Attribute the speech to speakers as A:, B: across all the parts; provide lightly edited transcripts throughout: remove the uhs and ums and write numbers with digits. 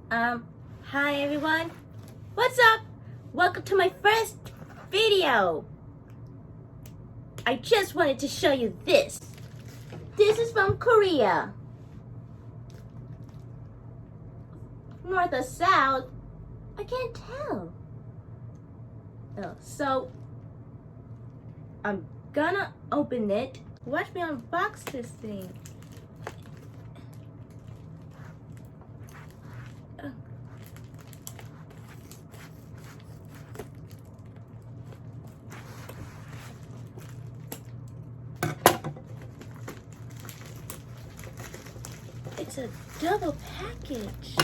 A: Hi everyone. What's up? Welcome to my first video. I just wanted to show you this. This is from Korea. North or south? I can't tell. Oh, so I'm gonna open it. Watch me unbox this thing. It's a double package.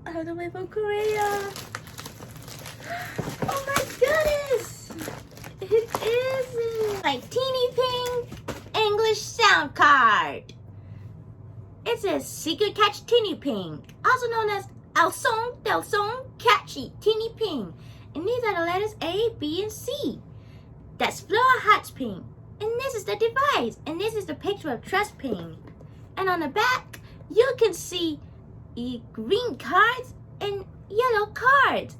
A: All the way from Korea. Oh my goodness! It is my Teenieping English sound card. It says Secret Catch Teenieping, also known as El Son del Son Catchy Teenieping. And these are the letters A, B, and C. That's Flora Hotsping. And this is the device. And this is the picture of Trustping. And on the back, you can see green cards and yellow cards.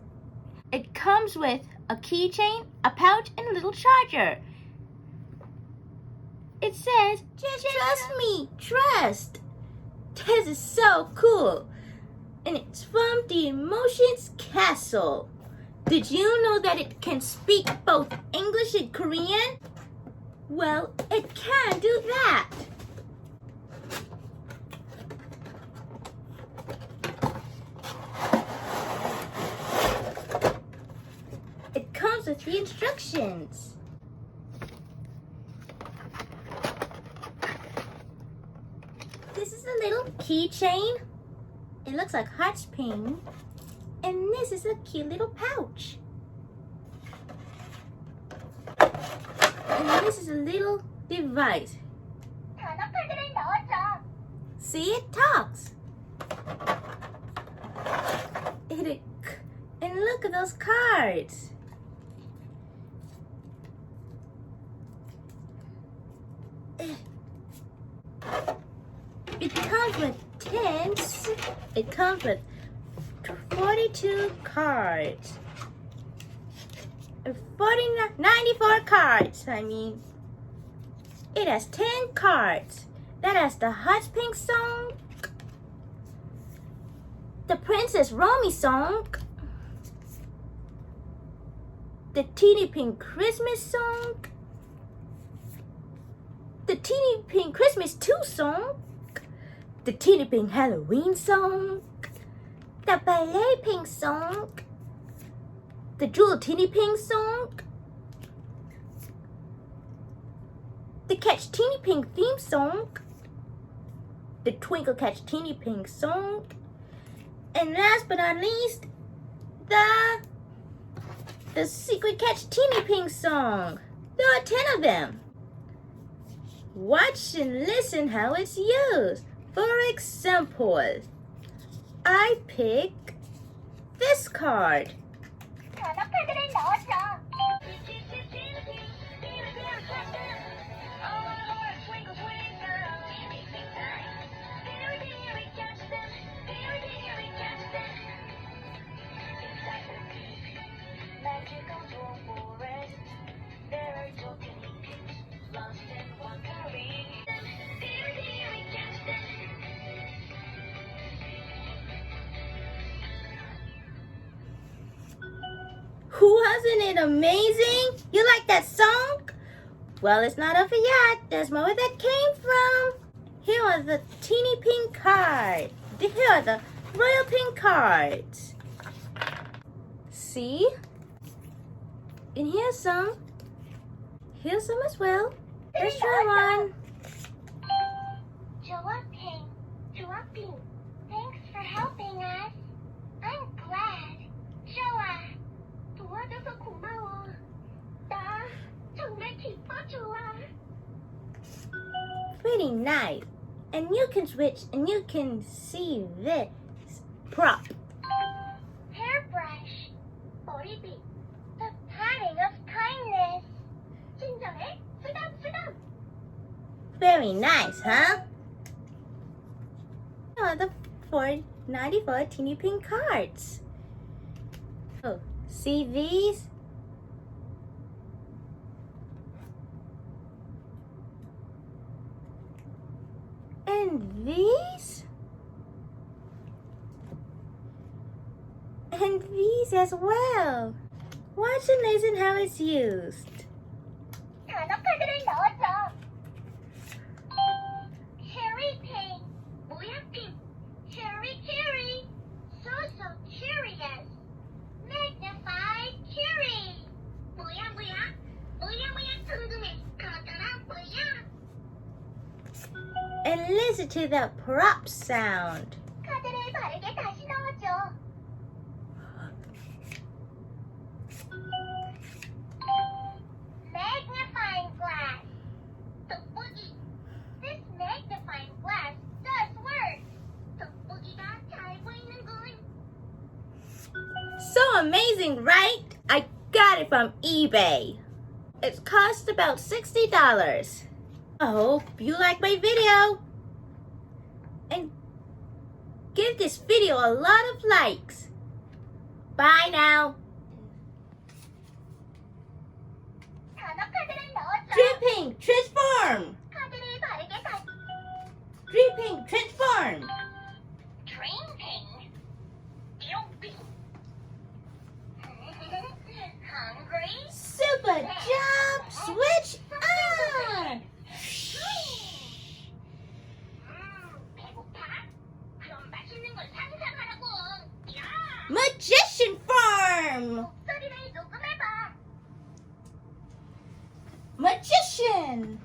A: It comes with a keychain, a pouch, and a little charger. It says, just trust me, trust. This is so cool. And it's from the Emotions Castle. Did you know that it can speak both English and Korean? Well, it can do that. It comes with the instructions. This is a little keychain. It looks like Hotsping. And this is a cute little pouch. And this is a little device. See, it talks. And look at those cards. It comes with tens. It comes with 42 cards. 94 cards, I mean. It has 10 cards. That has the Hotsping song, the Princess Romy song, the Teenieping Christmas song, the Teenieping Christmas 2 song, the Teenieping Halloween song, the Ballet Ping song, the Jewel Teenieping song, the Catch Teenieping theme song, the Twinkle Catch Teenieping song, and last but not least, the Secret Catch Teenieping song. There are 10 of them. Watch and listen how it's used. For example, I pick this card. Wasn't it amazing? You like that song? Well, it's not over yet. There's more where that came from. Here are the Teenieping cards. Here are the Royal Pink cards. See? And here's some. Here's some as well. Let's try one.
B: Teenieping, thanks for helping us. I'm glad. 좋아. 도와줘서 고마워. 나 정말 기뻐 좋아.
A: Pretty nice. And you can switch and you can see this prop.
B: Hairbrush. 머리빗. The patting of kindness. 친절해. 쓰담쓰담.
A: Very nice, huh? Oh, the 494 Teenieping cards. Oh, see these? And these? And these as well. Watch and listen how it's used.
B: 단어카드를 넣었어. Cherry pink. 모양핑. Cherry. So curious. Magnified cherry. 뭐야. 궁금해. 커다란 뭐야.
A: And listen to the prop sound.
B: 카드를 바르게 다시 넣어줘. Magnifying glass. 돋보기. This magnifying glass does work. 돋보기가 잘 보이는군.
A: So amazing, right? I got it from eBay. It cost about $60. I hope you like my video. And give this video a lot of likes. Bye now.
B: 단어카드를 넣어줘.
A: Dripping, transform.
B: 카드를 바르게 다시.
A: Dripping, transform.
B: Drinking. Dopey. Hungry.
A: Super jump, switch on.
B: 배고파? 그럼 맛있는 걸 상상하라고. 야!
A: Magician farm.
B: 목소리를 녹음해봐.
A: Magician.